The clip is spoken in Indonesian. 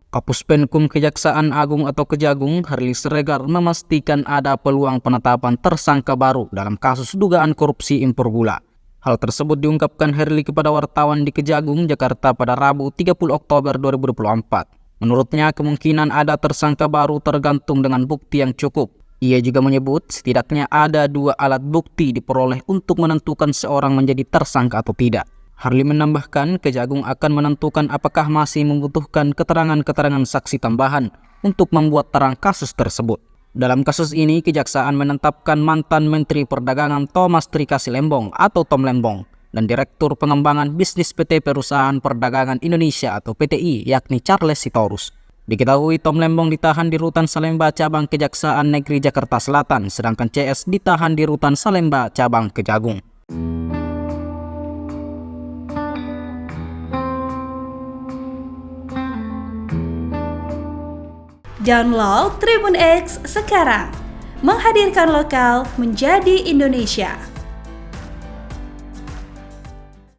Kapus Penkum Kejaksaan Agung atau Kejagung, Harli Siregar, memastikan ada peluang penetapan tersangka baru dalam kasus dugaan korupsi impor gula. Hal tersebut diungkapkan Harli kepada wartawan di Kejagung, Jakarta pada Rabu 30 Oktober 2024. Menurutnya, kemungkinan ada tersangka baru tergantung dengan bukti yang cukup. Ia juga menyebut setidaknya ada 2 alat bukti diperoleh untuk menentukan seorang menjadi tersangka atau tidak. Harli menambahkan, Kejagung akan menentukan apakah masih membutuhkan keterangan-keterangan saksi tambahan untuk membuat terang kasus tersebut. Dalam kasus ini, Kejaksaan menetapkan mantan Menteri Perdagangan Thomas Trika Silembong atau Tom Lembong dan Direktur Pengembangan Bisnis PT Perusahaan Perdagangan Indonesia atau PTI, yakni Charles Sitorus. Diketahui Tom Lembong ditahan di Rutan Salemba Cabang Kejaksaan Negeri Jakarta Selatan, sedangkan CS ditahan di Rutan Salemba Cabang Kejagung. Download Tribun X sekarang, menghadirkan lokal menjadi Indonesia.